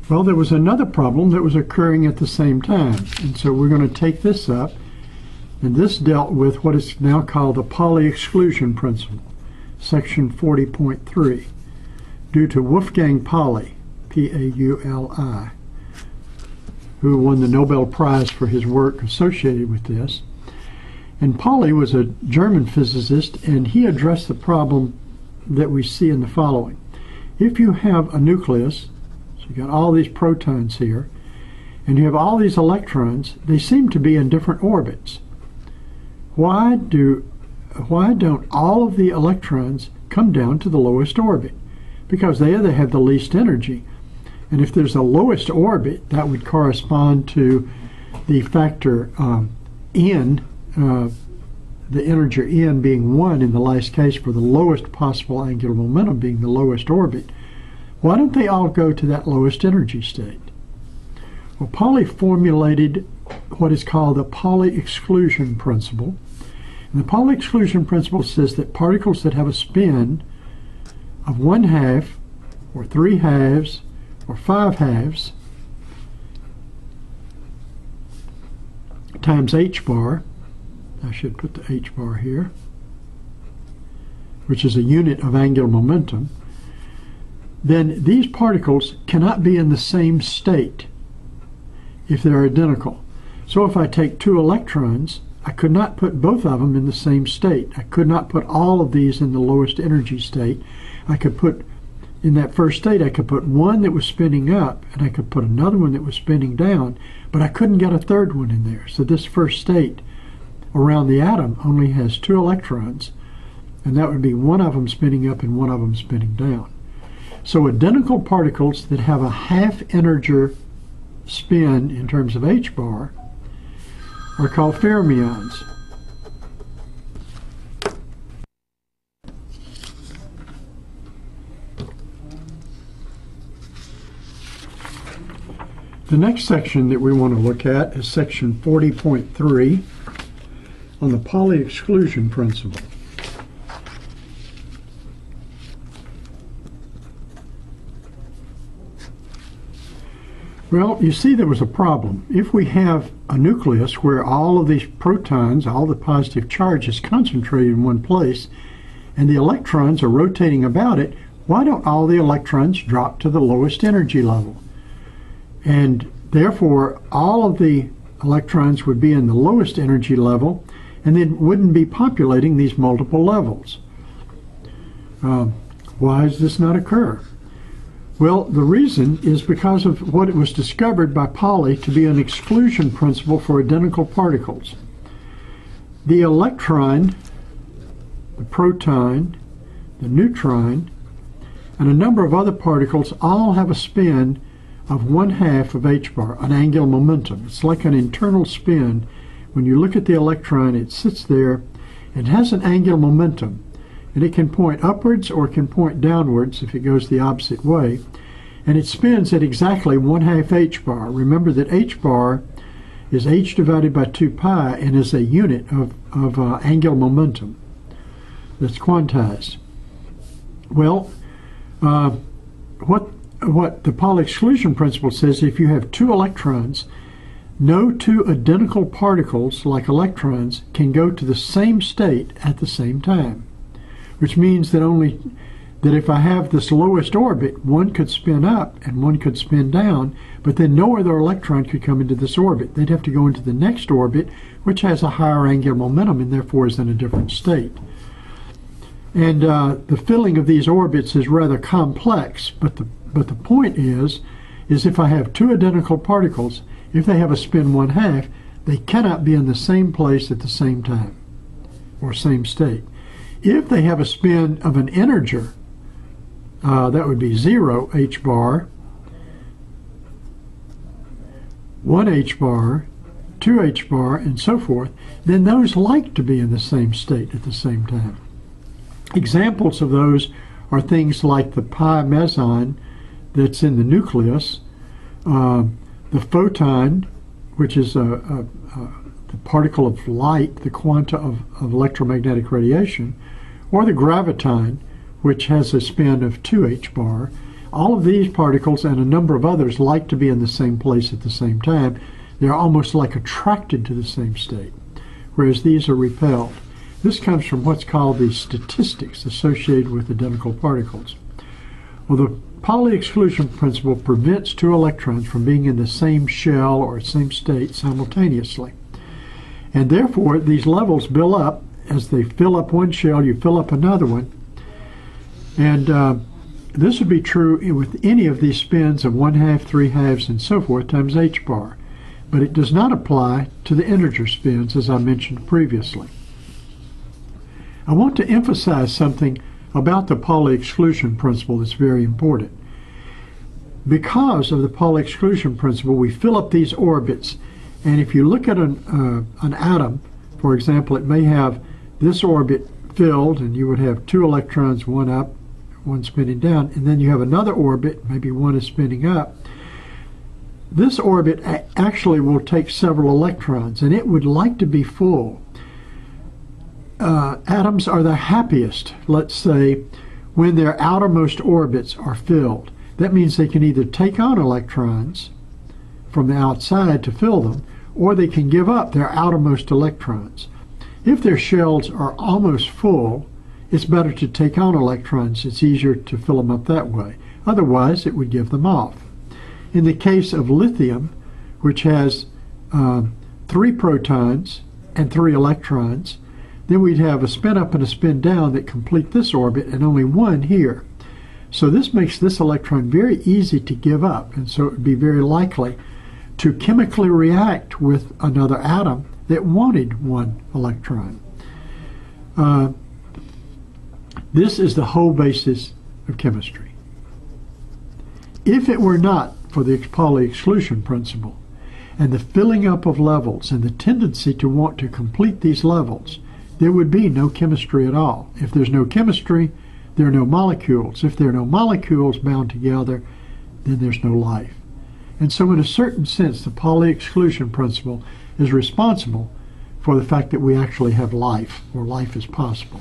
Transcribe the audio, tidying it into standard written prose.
Well, there was another problem that was occurring at the same time, and so we're going to take this up, and this dealt with what is now called the Pauli exclusion principle, section 40.3, due to Wolfgang Pauli, P-A-U-L-I, who won the Nobel Prize for his work associated with this. And Pauli was a German physicist, and he addressed the problem that we see in the following. If you have a nucleus, so you got all these protons here, and you have all these electrons, they seem to be in different orbits. Why don't all of the electrons come down to the lowest orbit? Because they have the least energy. And if there's a lowest orbit, that would correspond to the factor n, the integer n being 1 in the last case for the lowest possible angular momentum being the lowest orbit. Why don't they all go to that lowest energy state? Well, Pauli formulated what is called the Pauli exclusion principle. And the Pauli exclusion principle says that particles that have a spin of 1/2 or 3/2 or 5/2 times h bar, I should put the h bar here, which is a unit of angular momentum, then these particles cannot be in the same state if they're identical. So if I take two electrons, I could not put both of them in the same state. I could not put all of these in the lowest energy state. I could put, in that first state, I could put one that was spinning up, and I could put another one that was spinning down, but I couldn't get a third one in there. So this first state around the atom only has two electrons, and that would be one of them spinning up and one of them spinning down. So identical particles that have a half-integer spin in terms of h bar are called fermions. The next section that we want to look at is section 40.3 on the Pauli exclusion principle. Well, you see there was a problem. If we have a nucleus where all of these protons, all the positive charge is concentrated in one place, and the electrons are rotating about it, why don't all the electrons drop to the lowest energy level? And therefore, all of the electrons would be in the lowest energy level, and they wouldn't be populating these multiple levels. Why does this not occur? Well, the reason is because of what it was discovered by Pauli to be an exclusion principle for identical particles. The electron, the proton, the neutron, and a number of other particles all have a spin of 1/2 of h bar, an angular momentum. It's like an internal spin. When you look at the electron, it sits there, it has an angular momentum, and it can point upwards or it can point downwards if it goes the opposite way, and it spins at exactly 1/2 h bar. Remember that h bar is h divided by 2 pi and is a unit of angular momentum that's quantized. Well, what the Pauli exclusion principle says, if you have two electrons, no two identical particles like electrons can go to the same state at the same time, which means that if I have this lowest orbit, one could spin up and one could spin down, but then no other electron could come into this orbit. They'd have to go into the next orbit, which has a higher angular momentum and therefore is in a different state. And the filling of these orbits is rather complex, but the point is if I have two identical particles, if they have a spin 1/2, they cannot be in the same place at the same time or same state. If they have a spin of an integer, that would be 0 h bar, 1 h bar, 2 h bar, and so forth, then those like to be in the same state at the same time. Examples of those are things like the pi meson that's in the nucleus, the photon, which is the particle of light, the quanta of electromagnetic radiation, or the graviton, which has a spin of 2 h bar, All of these particles and a number of others like to be in the same place at the same time. They're almost like attracted to the same state, whereas these are repelled. This comes from what's called the statistics associated with identical particles. Well, the Pauli exclusion principle prevents two electrons from being in the same shell or same state simultaneously. And therefore, these levels build up. As they fill up one shell, you fill up another one. And this would be true with any of these spins of 1/2, 3/2, and so forth times h bar. But it does not apply to the integer spins, as I mentioned previously. I want to emphasize something about the Pauli exclusion principle that's very important. Because of the Pauli exclusion principle, we fill up these orbits. And if you look at an atom, for example, it may have this orbit filled, and you would have two electrons, one up, one spinning down, and then you have another orbit, maybe one is spinning up. This orbit actually will take several electrons, and it would like to be full. Atoms are the happiest, let's say, when their outermost orbits are filled. That means they can either take on electrons from the outside to fill them, or they can give up their outermost electrons. If their shells are almost full, it's better to take on electrons. It's easier to fill them up that way. Otherwise, it would give them off. In the case of lithium, which has 3 protons and 3 electrons, then we'd have a spin up and a spin down that complete this orbit and only one here. So this makes this electron very easy to give up, and so it would be very likely to chemically react with another atom that wanted 1 electron. This is the whole basis of chemistry. If it were not for the Pauli exclusion principle and the filling up of levels and the tendency to want to complete these levels, there would be no chemistry at all. If there's no chemistry, there are no molecules. If there are no molecules bound together, then there's no life. And so in a certain sense, the Pauli exclusion principle is responsible for the fact that we actually have life, or life is possible.